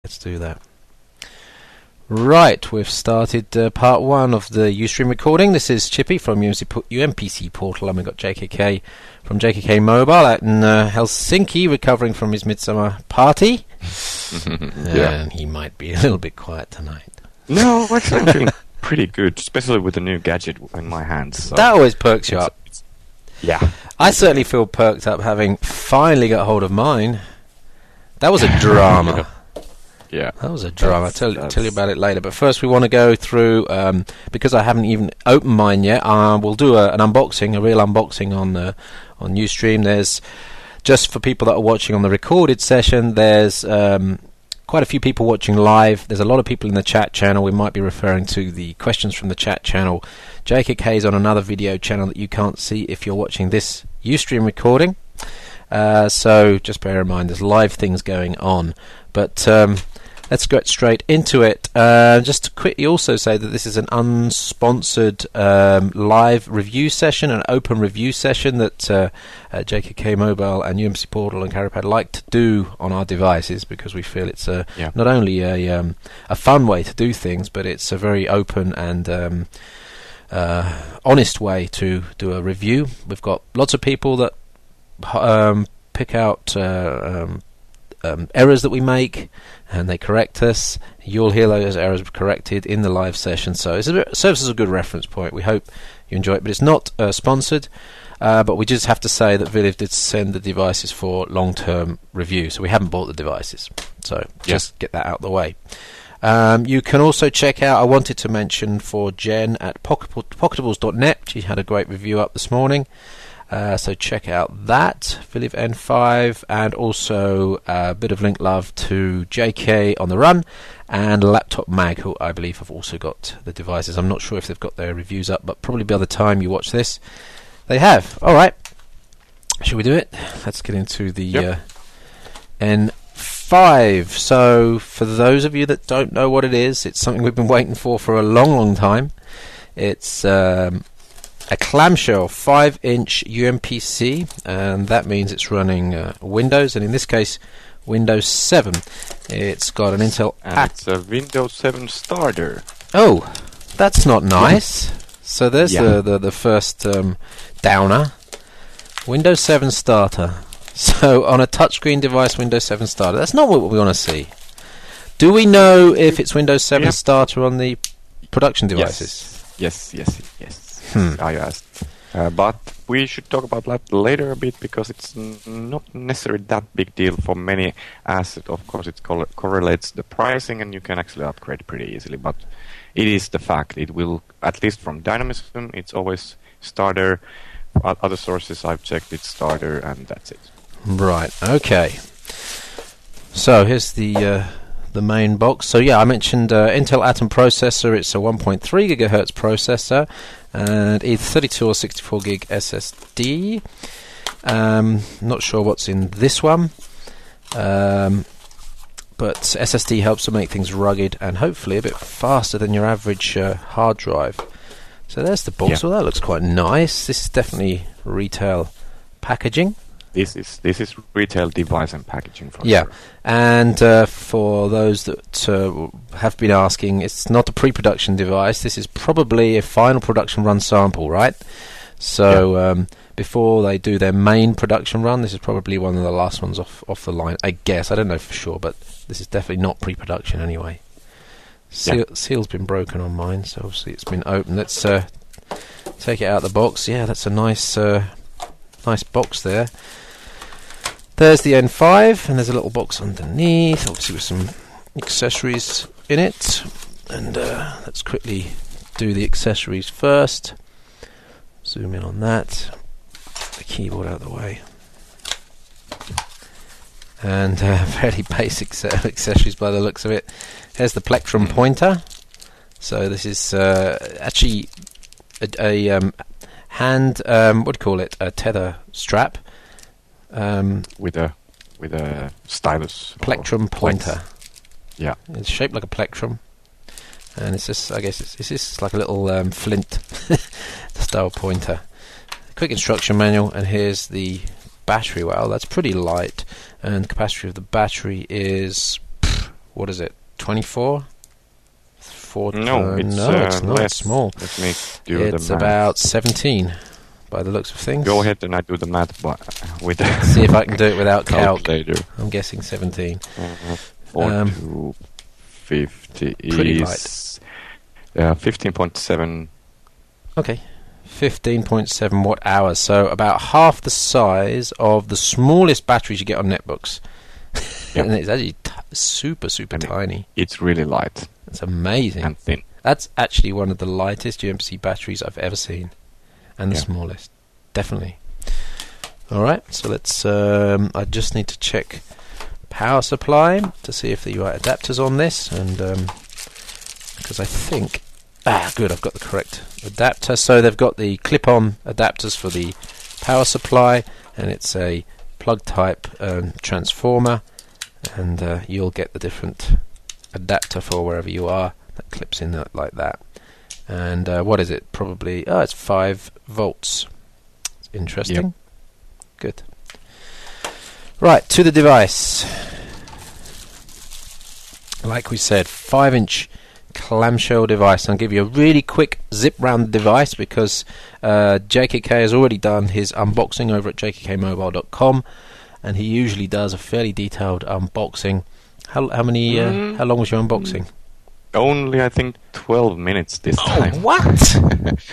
let's do that. Right, we've started part 1 of the Ustream recording. This is Chippy from UMPC Portal, and we've got JKK from JKK Mobile out in Helsinki, recovering from his midsummer party. And he might be a little bit quiet tonight. No, actually I'm feeling pretty good, especially with the new gadget in my hands. So that always perks you up. Yeah. I certainly feel perked up having finally got hold of mine. That was a drama. Yeah, that was a drama. I'll tell you about it later. But first, we want to go through because I haven't even opened mine yet. We'll do an unboxing, a real unboxing on Ustream. There's just for people that are watching on the recorded session. There's quite a few people watching live. There's a lot of people in the chat channel. We might be referring to the questions from the chat channel. JKK is on another video channel that you can't see if you're watching this Ustream recording. So just bear in mind, there's live things going on. But let's get straight into it. Just to quickly also say that this is an unsponsored live review session, an open review session that JKK Mobile and UMPC Portal and Caripad like to do on our devices, because we feel it's not only a fun way to do things, but it's a very open and honest way to do a review. We've got lots of people that pick out errors that we make, and they correct us. You'll hear those errors corrected in the live session, so it serves as a good reference point. We hope you enjoy it, but it's not sponsored, but we just have to say that Viliv did send the devices for long-term review, so we haven't bought the devices, so just get that out of the way. You can also check out, I wanted to mention for Jen at pocketables.net, she had a great review up this morning. So check out that, Viliv N5, and also a bit of link love to JK on the Run and Laptop Mag, who I believe have also got the devices. I'm not sure if they've got their reviews up, but probably by the time you watch this, they have. Alright, shall we do it? Let's get into the N5. So, for those of you that don't know what it is, it's something we've been waiting for a long, long time. It's a clamshell 5-inch UMPC, and that means it's running Windows, and in this case Windows 7. It's got an Intel it's a Windows 7 starter. Oh, that's not nice. So there's the first downer. Windows 7 starter. So on a touchscreen device, Windows 7 starter. That's not what we want to see. Do we know if it's Windows 7 starter on the production devices? Yes. I asked. But we should talk about that later a bit, because it's not necessarily that big deal for many, as of course it correlates the pricing and you can actually upgrade pretty easily. But it is the fact. It will, at least from Dynamism, it's always starter. Other sources I've checked, it's starter, and that's it. Right, okay. So here's the main box. So I mentioned Intel Atom processor. It's a 1.3 gigahertz processor, and either 32 or 64 gig SSD. Not sure what's in this one, but SSD helps to make things rugged and hopefully a bit faster than your average hard drive. So there's the box. Well, that looks quite nice. This is definitely retail packaging. This is retail device and packaging for sure. And for those that have been asking, it's not a pre-production device. This is probably a final production run sample, right? So before they do their main production run, this is probably one of the last ones off the line, I guess. I don't know for sure, but this is definitely not pre-production anyway. Seal's been broken on mine, so obviously it's been opened. Let's take it out of the box. Yeah, that's a nice box there. There's the N5, and there's a little box underneath, obviously with some accessories in it. And let's quickly do the accessories first. Zoom in on that. The keyboard out of the way. And fairly basic set of accessories by the looks of it. Here's the plectrum pointer. So this is actually a hand, what do you call it? A tether strap. With a stylus. Plectrum pointer. Yeah. It's shaped like a plectrum. And it's just, I guess, it's just like a little flint style pointer. Quick instruction manual, and here's the battery. Well, that's pretty light, and the capacity of the battery is what is it? 24? No, it's not less. small. Let me do the math. It's about 17 by the looks of things. Go ahead and I do the math with see if I can do it without calc. calculator. I'm guessing 17. 4 to 50 pretty is 15.7. Okay, 15.7 watt hours. So about half the size of the smallest batteries you get on netbooks. Yep. And it's actually super tiny. It's really light. It's amazing. And thin. That's actually one of the lightest UMPC batteries I've ever seen. And the smallest. Definitely. Alright, so let's... I just need to check power supply to see if the right adapter's on this. And because I think... good, I've got the correct adapter. So they've got the clip-on adapters for the power supply. And it's a plug type transformer. And you'll get the different adapter for wherever you are that clips in like that. And what is it? Probably it's 5 volts. It's interesting. Yep. Good. Right, to the device. Like we said, 5-inch clamshell device. I'll give you a really quick zip round the device because JKK has already done his unboxing over at jkkmobile.com, and he usually does a fairly detailed unboxing. How long was your unboxing? Only, I think, 12 minutes this time. What?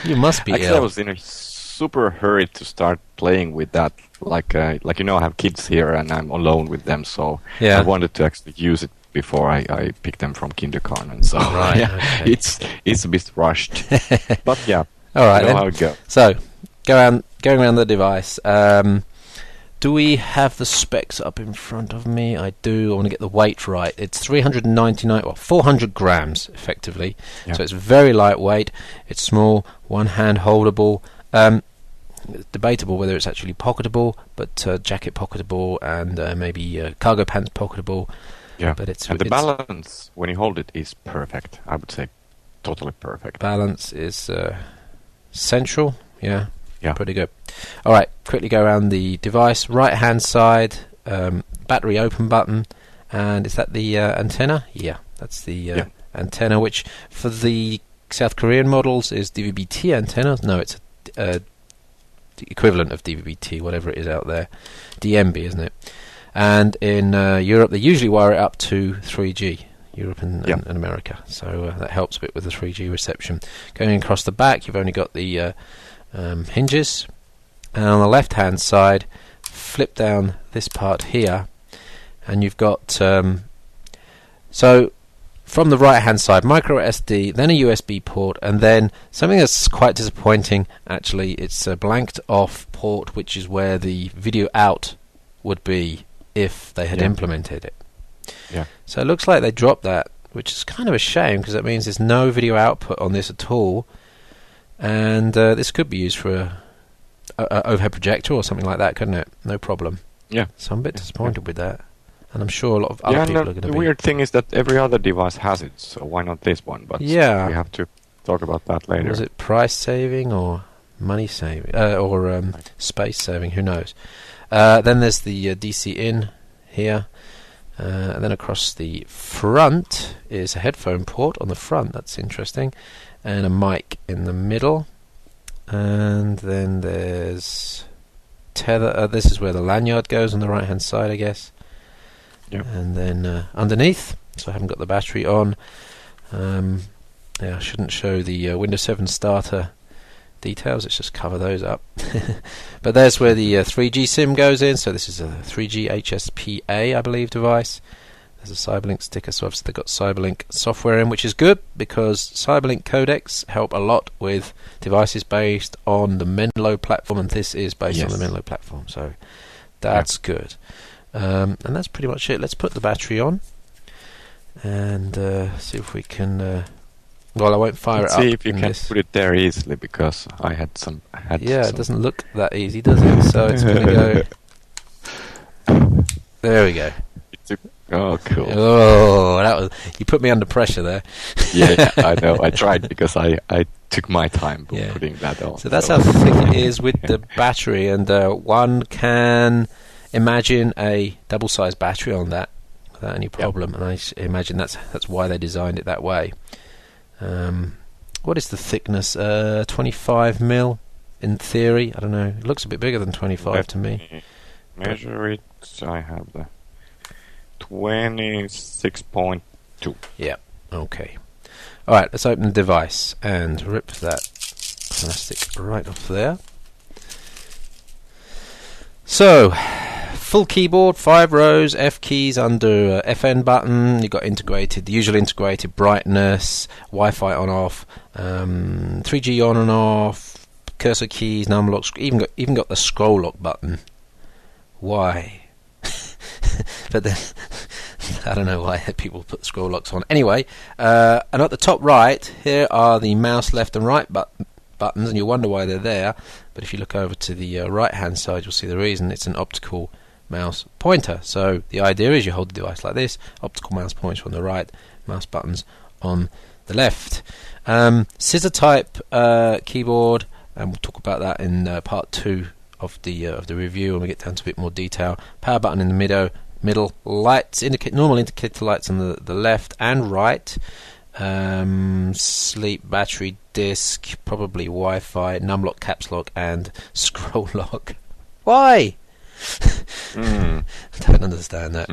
You must be Actually, ill. I was in a super hurry to start playing with that. Like I have kids here and I'm alone with them, so I wanted to actually use it before I pick them from kindergarten. So okay. it's a bit rushed. But yeah, all right, how it goes. So, going around the device. Do we have the specs up in front of me? I do. I want to get the weight right. It's 400 grams, effectively. Yeah. So it's very lightweight. It's small, one-hand holdable. It's debatable whether it's actually pocketable, but jacket pocketable and maybe cargo pants pocketable. Yeah, but the balance when you hold it is perfect. I would say totally perfect. Balance is central. Yeah. Yeah. Pretty good. All right, quickly go around the device. Right-hand side, battery open button, and is that the antenna? Yeah, that's the antenna, which for the South Korean models is DVB-T antenna. No, it's the equivalent of DVB-T, whatever it is out there. DMB, isn't it? And in Europe, they usually wire it up to 3G. Europe and America. So that helps a bit with the 3G reception. Going across the back, you've only got the hinges, and on the left hand side flip down this part here and you've got so from the right hand side micro SD, then a USB port, and then something that's quite disappointing actually, it's a blanked off port which is where the video out would be if they had implemented it. So it looks like they dropped that, which is kind of a shame because that means there's no video output on this at all. And this could be used for a overhead projector or something like that, couldn't it? No problem. Yeah. So I'm a bit disappointed with that. And I'm sure a lot of other people are going to be. The weird thing is that every other device has it, so why not this one? But we have to talk about that later. Was it price saving or money saving? Or space saving? Who knows? Then there's the DC in here. And then across the front is a headphone port on the front. That's interesting. And a mic in the middle, and then there's tether. This is where the lanyard goes on the right hand side, I guess. And then underneath, so I haven't got the battery on. I shouldn't show the Windows 7 starter details, let's just cover those up. But there's where the 3G SIM goes in, so this is a 3G HSPA, I believe, device. There's a Cyberlink sticker, so obviously they've got Cyberlink software in, which is good because Cyberlink codecs help a lot with devices based on the Menlo platform, and this is based on the Menlo platform, so that's good. And that's pretty much it. Let's put the battery on and see if we can. Well, I won't fire it up. See if you can put it there easily because I had some. It doesn't look that easy, does it? So it's going to go. There we go. Oh, cool. Oh, that was, you put me under pressure there. Yeah, I know. I tried because I took my time putting that on. So that's how thick it is with the battery, and one can imagine a double-sized battery on that, without any problem, and I imagine that's why they designed it that way. What is the thickness? 25 mil in theory. I don't know. It looks a bit bigger than 25 to me. Measure it. I have the 26.2. Yeah. Okay. All right. Let's open the device and rip that plastic right off there. So, full keyboard, 5 rows, F keys under FN button. You've got the usual integrated brightness, Wi-Fi on off, 3G on and off, cursor keys, number locks. Even got the scroll lock button. Why? But then I don't know why people put scroll locks on. Anyway, and at the top right, here are the mouse left and right buttons, and you wonder why they're there. But if you look over to the right-hand side, you'll see the reason. It's an optical mouse pointer. So the idea is you hold the device like this, optical mouse pointer on the right, mouse buttons on the left. Scissor type keyboard, and we'll talk about that in part 2 of the review when we get down to a bit more detail. Power button in the middle, lights, normal indicator lights on the left and right. Sleep, battery, disk, probably Wi-Fi, numlock, caps lock, and scroll lock. Why? I don't understand that.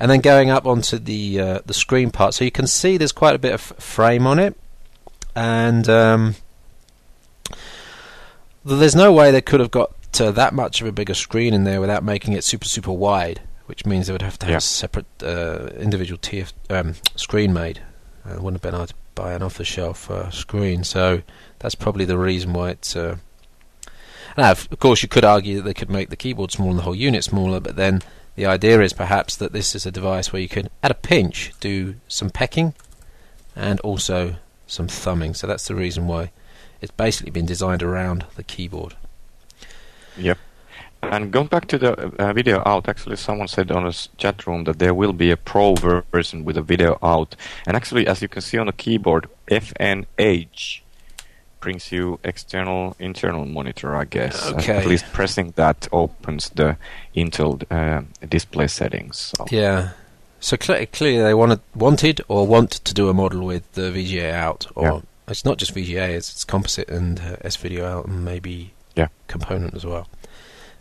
And then going up onto the screen part, so you can see there's quite a bit of frame on it, and there's no way they could have got that much of a bigger screen in there without making it super wide, which means they would have to have a separate individual screen made. I wouldn't have been able to buy an off-the-shelf screen, so that's probably the reason why it's... Now, of course, you could argue that they could make the keyboard smaller and the whole unit smaller, but then the idea is perhaps that this is a device where you can, at a pinch, do some pecking and also some thumbing. So that's the reason why it's basically been designed around the keyboard. Yep. And going back to the video out, actually someone said on a chat room that there will be a pro version with a video out. And actually, as you can see on the keyboard, FNH brings you internal monitor, I guess. Okay. At least pressing that opens the Intel display settings. So. Yeah. So clearly they want to do a model with the VGA out, or it's not just VGA, it's composite and S-video out, and maybe component as well.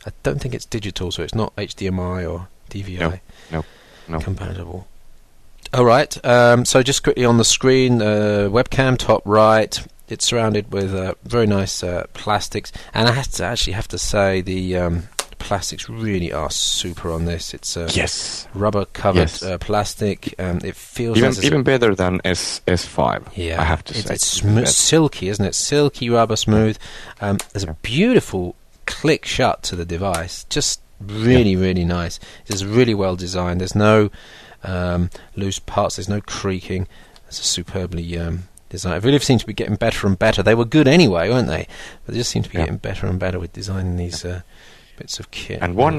I don't think it's digital, so it's not HDMI or DVI no. compatible. All right. So just quickly on the screen, webcam top right. It's surrounded with very nice plastics, and I have to say the plastics really are super on this. It's rubber covered plastic. It feels even better than S5. Yeah, I have to say it's silky, isn't it? Silky rubber, smooth. There's a beautiful click shut to the device. Just really nice. It's really well designed. There's no loose parts. There's no creaking. It's a superbly designed. Viliv seems to be getting better and better. They were good anyway, weren't they? But they just seem to be getting better and better with designing these bits of kit. And one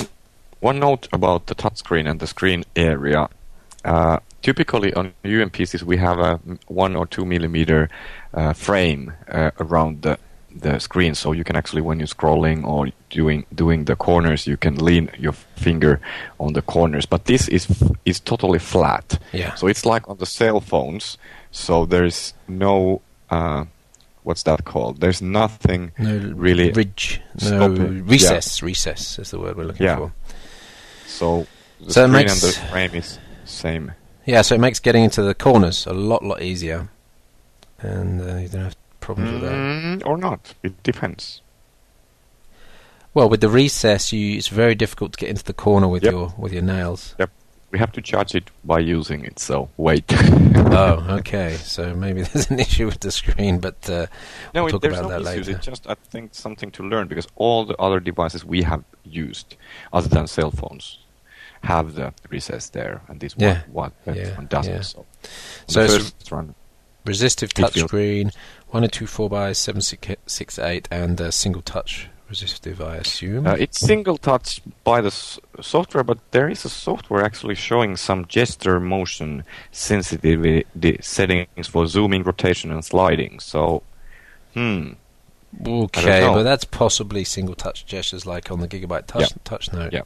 note about the touchscreen and the screen area. Typically on UMPCs we have a 1 or 2 millimeter frame around the screen, so you can actually, when you're scrolling or doing the corners, you can lean your finger on the corners. But this is totally flat. Yeah. So it's like on the cell phones. So there's no what's that called? There's nothing really ridge, no recess. Recess is the word we're looking for. So the screen and the frame is same. Yeah, so it makes getting into the corners a lot easier, and you don't have problems with that. Or not. It depends. Well, with the recess, it's very difficult to get into the corner with your nails. Yep. We have to charge it by using it, so wait. Oh, okay. So maybe there's an issue with the screen, but we'll talk about that later. It's just, I think, something to learn, because all the other devices we have used, other than cell phones, have the recess there, and this one doesn't. Yeah. So it's resistive touchscreen, 1224x768, and single touch resistive, I assume. It's single touch by the software, but there is a software actually showing some gesture motion sensitivity settings for zooming, rotation, and sliding. So, okay, but that's possibly single touch gestures like on the Gigabyte touch note. Yeah.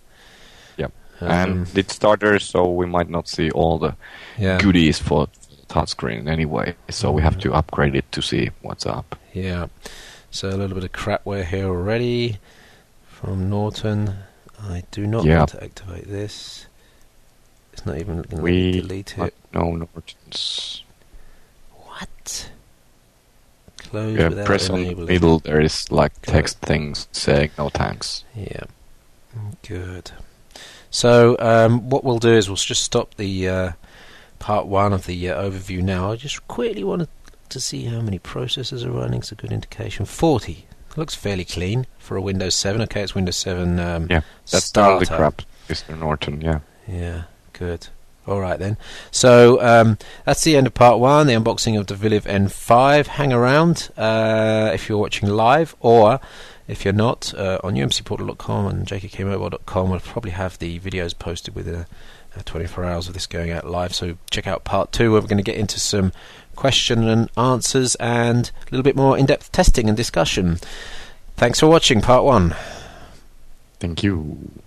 And it's starter, so we might not see all the goodies for touchscreen anyway. So we have to upgrade it to see what's up. Yeah. So a little bit of crapware here already from Norton. I do not want to activate this. It's not even going to delete it. No, Norton's. What? Close without press on the middle. There is like text things saying no thanks. Yeah. Good. So what we'll do is we'll just stop the part 1 of the overview now. I just quickly wanted to see how many processors are running. It's a good indication. 40. Looks fairly clean for a Windows 7. Okay, it's Windows 7 that's starter. the crap, Mr. Norton, Yeah, good. All right then. So that's the end of part 1, the unboxing of the Viliv N5. Hang around if you're watching live, or if you're not, on umpcportal.com and jkkmobile.com. We'll probably have the videos posted within 24 hours of this going out live. So check out part 2, where we're going to get into some question and answers and a little bit more in-depth testing and discussion. Thanks for watching part 1. Thank you.